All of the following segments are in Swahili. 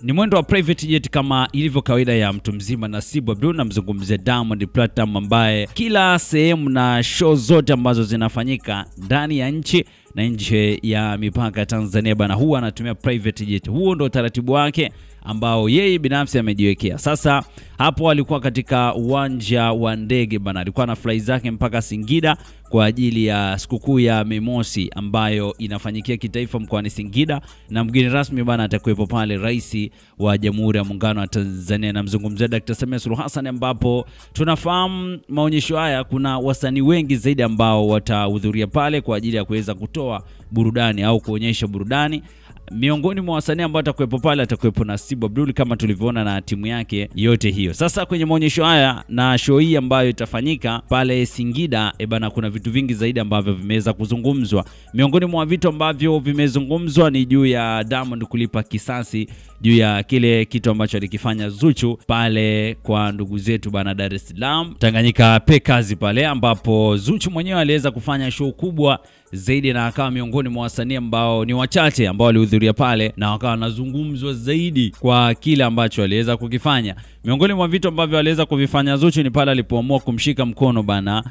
Ni mwendo wa private jet kama ilivyo kawaida ya mtu mzima Nasibu Abdul, na mzungumzia Diamond Platnumz ambaye kila sehemu na show zote ambazo zinafanyika ndani ya nchi na nje ya mipaka ya Tanzania bana, huwa anatumia private jet. Huo ndo utaratibu wake ambao yeye binafsi amejiwekea. Sasa hapo alikuwa katika uwanja wa ndege bana, alikuwa na fly zake mpaka Singida kwa ajili ya sikukuu ya Mei Mosi ambayo inafanyikia kitaifa mkoani Singida, na mgeni rasmi bana atakuwepo pale Rais wa Jamhuri ya Muungano wa Tanzania, na mzungumzia Dr. Samia Suluhu Hassan, ambapo tunafahamu maonyesho haya kuna wasanii wengi zaidi ambao watahudhuria pale kwa ajili ya kuweza kutoa burudani au kuonyesha burudani. Miongoni mwa wasanii ambao atakuwepo pale atakuwepo Nasibu Abdul kama tulivyoona na timu yake yote hiyo. Sasa kwenye maonyesho haya na show hii ambayo itafanyika pale Singida bana, kuna vitu vingi zaidi ambavyo vimeweza kuzungumzwa. Miongoni mwa vitu ambavyo vimezungumzwa ni juu ya Diamond kulipa kisasi juu ya kile kitu ambacho alikifanya Zuchu pale kwa ndugu zetu bana Dar es Salaam Tanganyika Packers pale, ambapo Zuchu mwenyewe aliweza kufanya show kubwa zaidi na akawa miongoni mwa wasanii ambao ni wachache ambao walihudhuria pale na wakawa wanazungumzwa zaidi kwa kile ambacho aliweza kukifanya. Miongoni mwa vitu ambavyo aliweza kuvifanya Zuchu ni pale alipoamua kumshika mkono bana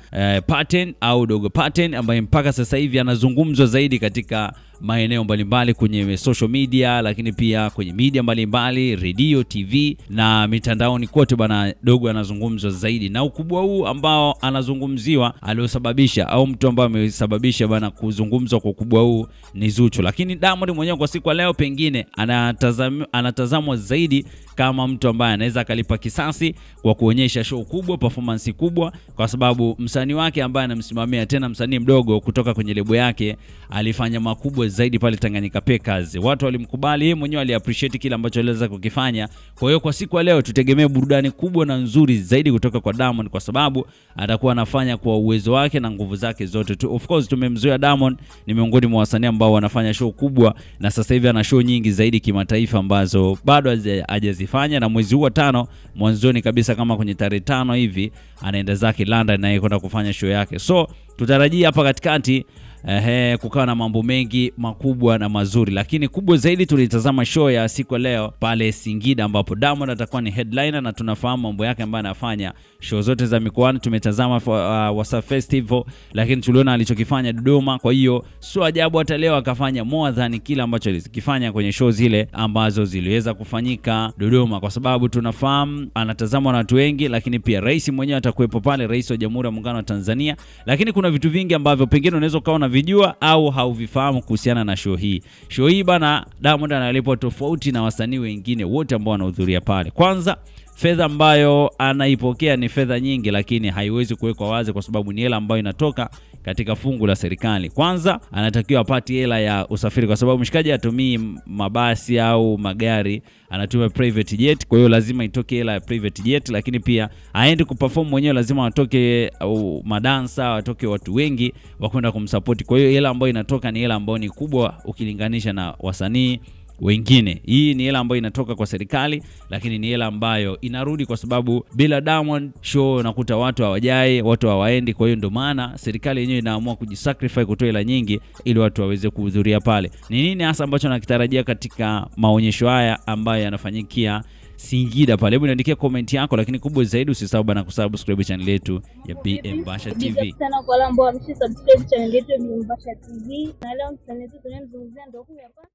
Paten au Dogo Paten, ambaye mpaka sasa hivi anazungumzwa zaidi katika maeneo mbalimbali kwenye social media, lakini pia kwenye media mbalimbali, radio, TV na mitandaoni kote bana. Dogo anazungumzwa zaidi, na ukubwa huu ambao anazungumziwa aliosababisha au mtu ambaye amesababisha bana kuzungumzwa kwa ukubwa huu ni Zuchu. Lakini Diamond mwenyewe kwa siku leo pengine anatazamwa zaidi kama mtu ambaye anaweza kalipa kisasi kwa kuonyesha show kubwa, performance kubwa, kwa sababu msanii wake ambaye anamsimamia, tena msanii mdogo kutoka kwenye lebo yake, alifanya makubwa zaidi pale Tanganyika Packers. Watu walimkubali, yeye mwenyewe aliappreciate kile ambacho aliweza kukifanya. Kwa hiyo kwa siku leo tutegemee burudani kubwa na nzuri zaidi kutoka kwa Diamond, kwa sababu atakuwa anafanya kwa uwezo wake na nguvu zake zote. Of course tumemzoea Diamond ni miongoni mwa wasanii ambao wanafanya show kubwa, na sasa hivi ana show nyingi zaidi kimataifa ambazo bado hajazifanya, na mwezi huu wa 5 mwanzoni kabisa kama kwenye tarehe 5 hivi anaenda zake London na kwenda kufanya show yake. So tutarajia hapa katikati kukawa na mambo mengi makubwa na mazuri, lakini kubwa zaidi tulitazama show ya siku leo pale Singida, ambapo Diamond atakuwa ni headliner, na tunafahamu mambo yake ambayo anafanya. Show zote za mikoani tumetazama Wasa Festival, lakini tuliona alichokifanya Dodoma. Kwa hiyo sio ajabu hata leo akafanya more than kile ambacho alikifanya kwenye show zile ambazo ziliweza kufanyika Dodoma, kwa sababu tunafahamu anatazamwa na watu wengi, lakini pia rais mwenyewe atakuwepo pale, Rais wa Jamhuri ya Muungano wa Tanzania. Lakini kuna vitu vingi ambavyo pengine unaweza kaona vijua au hauvifahamu kuhusiana na show hii. Show hii bana, Diamond analipo tofauti na wasanii wengine wote ambao wanahudhuria pale. Kwanza, fedha ambayo anaipokea ni fedha nyingi, lakini haiwezi kuwekwa wazi kwa sababu ni hela ambayo inatoka katika fungu la serikali. Kwanza anatakiwa apate hela ya usafiri, kwa sababu mshikaji hatumii mabasi au magari, anatumia private jet. Kwa hiyo lazima itoke hela ya private jet, lakini pia aende kuperform mwenyewe, lazima watoke madansa, watoke watu wengi wakwenda kumsupport. Kwa hiyo hela ambayo inatoka ni hela ambayo ni kubwa ukilinganisha na wasanii wengine. Hii ni hela ambayo inatoka kwa serikali, lakini ni hela ambayo inarudi, kwa sababu bila Diamond show nakuta watu hawajai, watu hawaendi. Kwa hiyo ndio maana serikali yenyewe inaamua kujisacrifice kutoa hela nyingi ili watu waweze kuhudhuria pale. Ni nini hasa ambacho nakitarajia katika maonyesho haya ambayo yanafanyikia Singida pale? Hebu niandikie comment yako, lakini kubwa zaidi usisahau bana kusubscribe channel yetu ya BM Basha TV. Sana kwa wale ambao wamesubscribe channel yetu ya BM Basha TV. Na leo msanii wetu tunamzungumzia ndio huyu hapa.